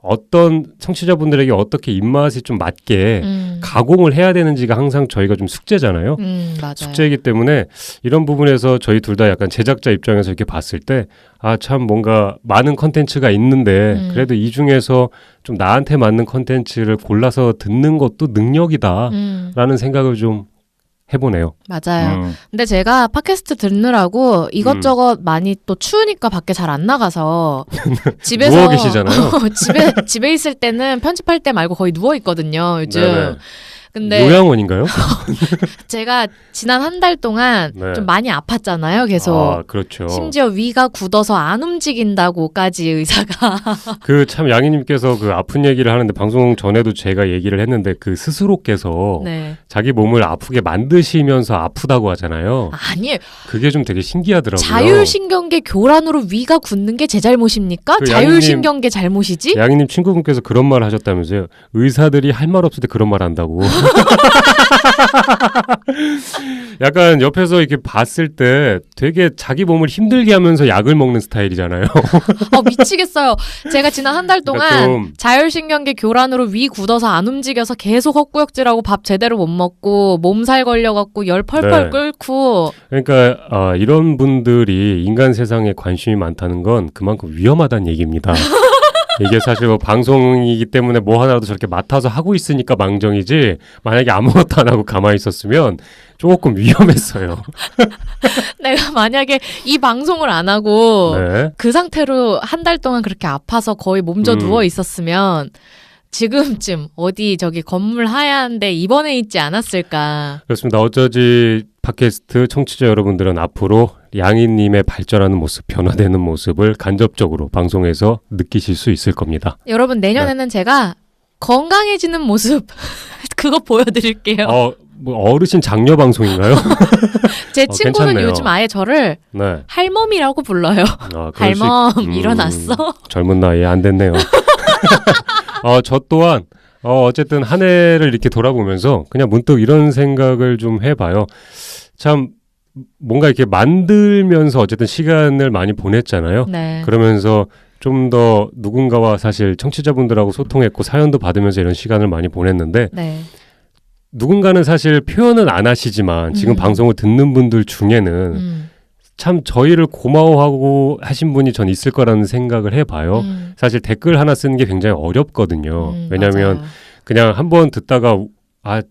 어떤 청취자분들에게 어떻게 입맛이 좀 맞게 가공을 해야 되는지가 항상 저희가 좀 숙제잖아요. 맞아요. 숙제이기 때문에 이런 부분에서 저희 둘 다 약간 제작자 입장에서 이렇게 봤을 때 참 뭔가 많은 컨텐츠가 있는데 그래도 이 중에서 좀 나한테 맞는 컨텐츠를 골라서 듣는 것도 능력이다라는 생각을 좀 해보네요. 맞아요. 근데 제가 팟캐스트 듣느라고 이것저것 많이 또 추우니까 밖에 잘 안 나가서 집에서 누워 계시잖아요. 집에 있을 때는 편집할 때 말고 거의 누워 있거든요. 요즘. 네네. 근데 요양원인가요? 제가 지난 한 달 동안 네. 좀 많이 아팠잖아요. 계속. 그렇죠. 심지어 위가 굳어서 안 움직인다고까지 의사가. 참 양희님께서 그 아픈 얘기를 하는데 방송 전에도 제가 얘기를 했는데 그 스스로께서 네. 자기 몸을 아프게 만드시면서 아프다고 하잖아요. 아니에요. 그게 좀 되게 신기하더라고요. 자율신경계 교란으로 위가 굳는 게 제 잘못입니까? 자율신경계 잘못이지? 양희님 친구분께서 그런 말 하셨다면서요. 의사들이 할 말 없을 때 그런 말 한다고. 약간 옆에서 이렇게 봤을 때 되게 자기 몸을 힘들게 하면서 약을 먹는 스타일이잖아요. 미치겠어요. 제가 지난 한 달 동안 그러니까 자율신경계 교란으로 위 굳어서 안 움직여서 계속 헛구역질하고 밥 제대로 못 먹고 몸살 걸려갖고 열 펄펄 네. 끓고. 그러니까 이런 분들이 인간 세상에 관심이 많다는 건 그만큼 위험하다는 얘기입니다. 이게 사실 뭐 방송이기 때문에 뭐 하나라도 저렇게 맡아서 하고 있으니까 망정이지 만약에 아무것도 안 하고 가만히 있었으면 조금 위험했어요. 내가 만약에 이 방송을 안 하고 네. 그 상태로 한 달 동안 그렇게 아파서 거의 몸져 누워 있었으면 지금쯤 어디 저기 건물 하얀데 입원해 있지 않았을까. 그렇습니다. 어쩌지 팟캐스트 청취자 여러분들은 앞으로 양희님의 발전하는 모습, 변화되는 모습을 간접적으로 방송에서 느끼실 수 있을 겁니다. 여러분 내년에는 제가 건강해지는 모습 그거 보여드릴게요. 뭐 어르신 장려 방송인가요? 제 친구는 괜찮네요. 요즘 아예 저를 네. 할멈이라고 불러요. 할멈 일어났어? 젊은 나이에 안 됐네요. 저 또한 어쨌든 한 해를 이렇게 돌아보면서 그냥 문득 이런 생각을 좀 해봐요. 참 뭔가 이렇게 만들면서 어쨌든 시간을 많이 보냈잖아요. 네. 그러면서 좀 더 누군가와 사실 청취자분들하고 소통했고 사연도 받으면서 이런 시간을 많이 보냈는데 네. 누군가는 사실 표현은 안 하시지만 지금 방송을 듣는 분들 중에는 참 저희를 고마워하고 하신 분이 전 있을 거라는 생각을 해봐요. 사실 댓글 하나 쓰는 게 굉장히 어렵거든요. 왜냐하면 그냥 한번 듣다가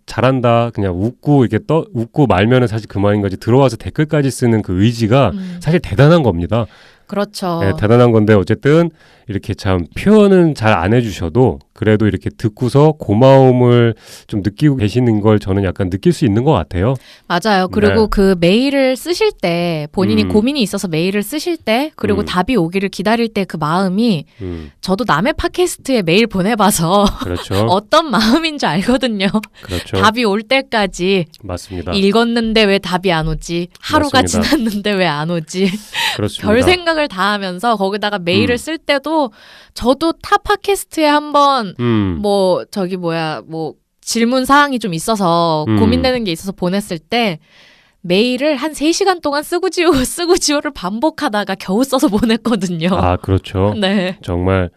잘한다 그냥 웃고 이렇게 웃고 말면은 사실 그만인 거지, 들어와서 댓글까지 쓰는 그 의지가 사실 대단한 겁니다. 그렇죠. 네, 대단한 건데 어쨌든 이렇게 참 표현은 잘 안 해주셔도 그래도 이렇게 듣고서 고마움을 좀 느끼고 계시는 걸 저는 약간 느낄 수 있는 것 같아요. 맞아요. 그리고 네. 그 메일을 쓰실 때 본인이 고민이 있어서 메일을 쓰실 때 그리고 답이 오기를 기다릴 때 그 마음이 저도 남의 팟캐스트에 메일 보내봐서 그렇죠. 어떤 마음인 줄 알거든요. 그렇죠. 답이 올 때까지 맞습니다. 읽었는데 왜 답이 안 오지? 하루가 맞습니다. 지났는데 왜 안 오지? 그렇습니다. 별 생각을 다 하면서 거기다가 메일을 쓸 때도 저도 타 팟캐스트에 한번 뭐 질문 사항이 좀 있어서 고민되는 게 있어서 보냈을 때 메일을 한 3시간 동안 쓰고 지우고를 반복하다가 겨우 써서 보냈거든요. 아, 그렇죠. 네. 정말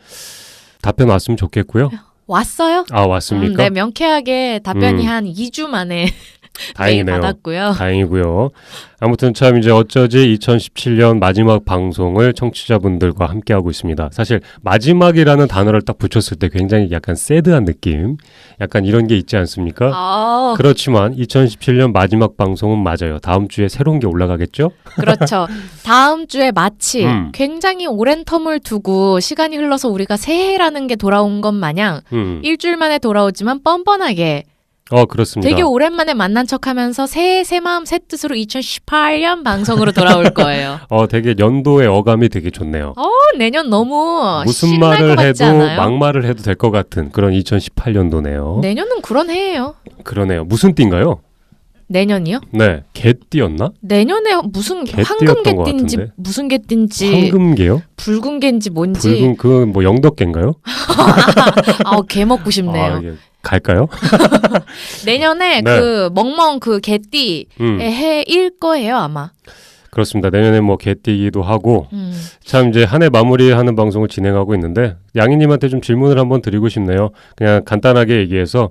답변 왔으면 좋겠고요. 왔어요? 아, 왔습니까? 네, 명쾌하게 답변이 한 2주 만에 메일 다행이네요. 받았고요. 다행이고요. 아무튼 참 이제 어쩌지 2017년 마지막 방송을 청취자분들과 함께하고 있습니다. 사실 마지막이라는 단어를 딱 붙였을 때 굉장히 약간 새드한 느낌, 약간 이런 게 있지 않습니까? 그렇지만 2017년 마지막 방송은 맞아요. 다음 주에 새로운 게 올라가겠죠? 그렇죠. 다음 주에 마치 굉장히 오랜 텀을 두고 시간이 흘러서 우리가 새해라는 게 돌아온 것 마냥 일주일 만에 돌아오지만 뻔뻔하게 그렇습니다. 되게 오랜만에 만난 척하면서 새 마음 새 뜻으로 2018년 방송으로 돌아올 거예요. 되게 연도의 어감이 되게 좋네요. 내년 너무 무슨 말을 해도 막말을 해도 될 것 같은 그런 2018년도네요. 내년은 그런 해예요. 그러네요. 무슨 띠인가요? 내년이요? 네, 개띠였나? 내년에 무슨 황금 개띠인지 무슨 개띠인지 황금개요? 붉은 개인지 뭔지 붉은 뭐 영덕개인가요? 개 먹고 싶네요. 갈까요? 내년에 네. 그 멍멍 그 개띠의 해일 거예요 아마. 그렇습니다. 내년에 뭐 개띠기도 하고 참 이제 한 해 마무리하는 방송을 진행하고 있는데 양이님한테 좀 질문을 한번 드리고 싶네요. 그냥 간단하게 얘기해서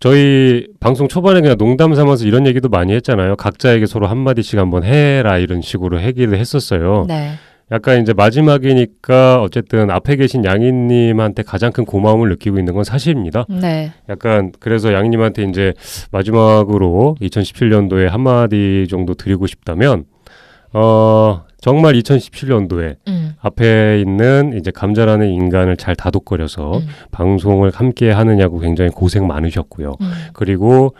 저희 방송 초반에 그냥 농담 삼아서 이런 얘기도 많이 했잖아요. 각자에게 서로 한마디씩 한번 해라 이런 식으로 얘기를 했었어요. 네. 약간 이제 마지막이니까 어쨌든 앞에 계신 양이님한테 가장 큰 고마움을 느끼고 있는 건 사실입니다. 네. 약간 그래서 양이님한테 이제 마지막으로 2017년도에 한마디 정도 드리고 싶다면 정말 2017년도에 앞에 있는 이제 감자라는 인간을 잘 다독거려서 방송을 함께 하느냐고 굉장히 고생 많으셨고요. 그리고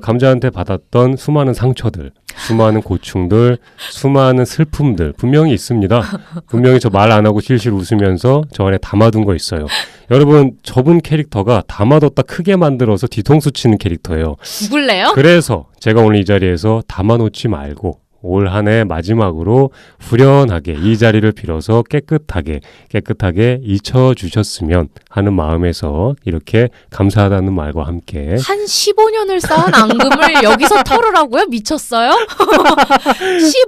감자한테 받았던 수많은 상처들, 수많은 고충들, 수많은 슬픔들 분명히 있습니다. 분명히 저 말 안 하고 실실 웃으면서 저 안에 담아둔 거 있어요. 여러분, 저분 캐릭터가 담아뒀다 크게 만들어서 뒤통수 치는 캐릭터예요. 죽을래요? 그래서 제가 오늘 이 자리에서 담아놓지 말고 올 한 해 마지막으로 후련하게 이 자리를 빌어서 깨끗하게 잊혀주셨으면 하는 마음에서 이렇게 감사하다는 말과 함께 한 15년을 쌓은 앙금을 여기서 털으라고요? 미쳤어요?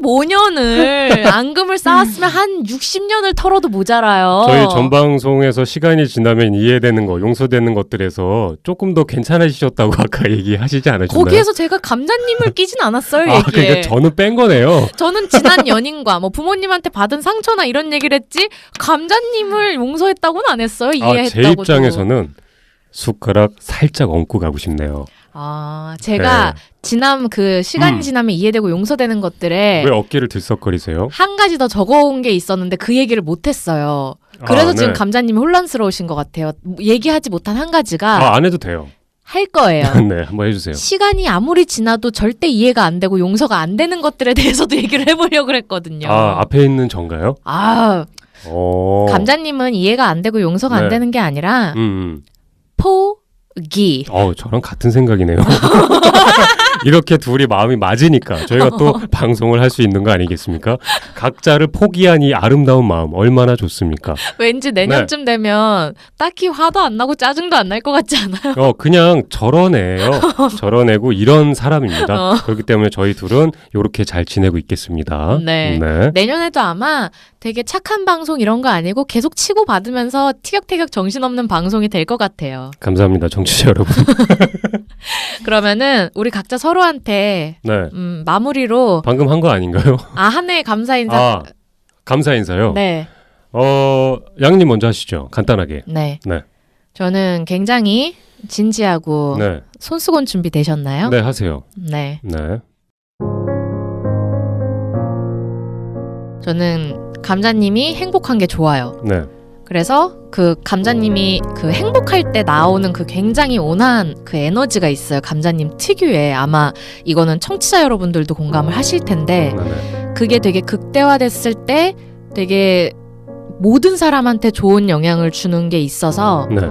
15년을 앙금을 쌓았으면 한 60년을 털어도 모자라요. 저희 전방송에서 시간이 지나면 이해되는 거, 용서되는 것들에서 조금 더 괜찮아지셨다고 아까 얘기하시지 않으셨나요? 거기에서 제가 감자님을 끼진 않았어요. 얘기에. 그러니까 저는 뺀 거네요. 저는 지난 연인과 뭐 부모님한테 받은 상처나 이런 얘기를 했지 감자님을 용서했다고는 안 했어요. 이해했다고. 제 입장에서는 숟가락 살짝 얹고 가고 싶네요. 제가 지난 그 시간이 지나면 이해되고 용서되는 것들에 왜 어깨를 들썩거리세요? 한 가지 더 적어온 게 있었는데 그 얘기를 못했어요. 그래서 지금 감자님이 혼란스러우신 것 같아요. 얘기하지 못한 한 가지가 안 해도 돼요. 할 거예요. 네, 한번 해주세요. 시간이 아무리 지나도 절대 이해가 안 되고 용서가 안 되는 것들에 대해서도 얘기를 해보려고 했거든요. 앞에 있는 전가요? 감자님은 이해가 안 되고 용서가 안 되는 게 아니라 포기. 저랑 같은 생각이네요. 이렇게 둘이 마음이 맞으니까 저희가 또 방송을 할 수 있는 거 아니겠습니까? 각자를 포기한 이 아름다운 마음 얼마나 좋습니까? 왠지 내년쯤 되면 딱히 화도 안 나고 짜증도 안 날 것 같지 않아요? 그냥 저러네요. 저러내고 이런 사람입니다. 그렇기 때문에 저희 둘은 이렇게 잘 지내고 있겠습니다. 네. 내년에도 아마 되게 착한 방송 이런 거 아니고 계속 치고받으면서 티격태격 정신없는 방송이 될 것 같아요. 감사합니다, 청취자 여러분. 그러면은 우리 각자 서로한테 네. 마무리로 방금 한 거 아닌가요? 한 해 감사 인사. 감사 인사요? 네. 양님 먼저 하시죠. 간단하게. 네. 네. 저는 굉장히 진지하고 네. 손수건 준비 되셨나요? 네, 하세요. 네. 네. 저는 감자님이 행복한 게 좋아요. 네. 그래서 그 감자님이 그 행복할 때 나오는 그 굉장히 온화한 그 에너지가 있어요. 감자님 특유의. 아마 이거는 청취자 여러분들도 공감을 하실 텐데 네. 그게 되게 극대화됐을 때 되게 모든 사람한테 좋은 영향을 주는 게 있어서 네.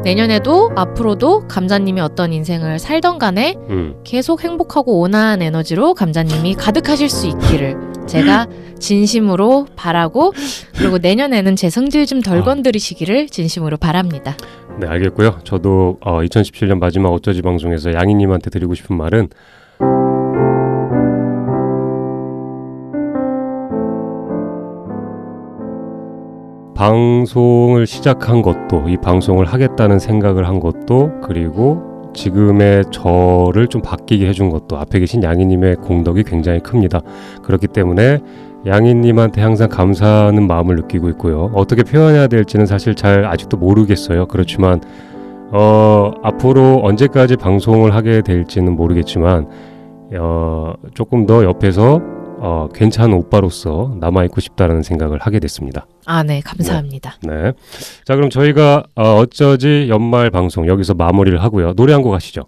내년에도 앞으로도 감자님이 어떤 인생을 살던 간에 계속 행복하고 온화한 에너지로 감자님이 가득하실 수 있기를 제가 진심으로 바라고 그리고 내년에는 제 성질 좀 덜 건드리시기를 진심으로 바랍니다. 네, 알겠고요. 저도 2017년 마지막 어쩌지 방송에서 양이님한테 드리고 싶은 말은 방송을 시작한 것도 이 방송을 하겠다는 생각을 한 것도 그리고 지금의 저를 좀 바뀌게 해준 것도 앞에 계신 양이님의 공덕이 굉장히 큽니다. 그렇기 때문에 양이님한테 항상 감사하는 마음을 느끼고 있고요. 어떻게 표현해야 될지는 사실 잘 아직도 모르겠어요. 그렇지만 앞으로 언제까지 방송을 하게 될지는 모르겠지만 조금 더 옆에서 괜찮은 오빠로서 남아있고 싶다는 생각을 하게 됐습니다. 네. 감사합니다. 네. 자, 그럼 저희가 어쩌지 연말 방송 여기서 마무리를 하고요. 노래 한 곡 하시죠.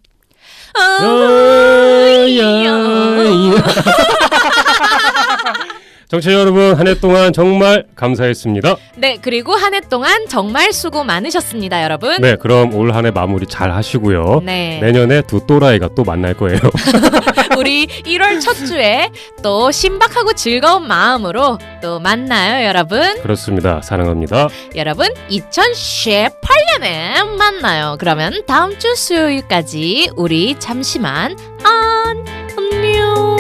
청취자 여러분, 한 해 동안 정말 감사했습니다. 네, 그리고 한 해 동안 정말 수고 많으셨습니다, 여러분. 네, 그럼 올 한 해 마무리 잘 하시고요. 네. 내년에 두 또라이가 또 만날 거예요. 우리 1월 첫 주에 또 신박하고 즐거운 마음으로 또 만나요, 여러분. 그렇습니다. 사랑합니다. 여러분, 2018년에 만나요. 그러면 다음 주 수요일까지 우리 잠시만 안녕.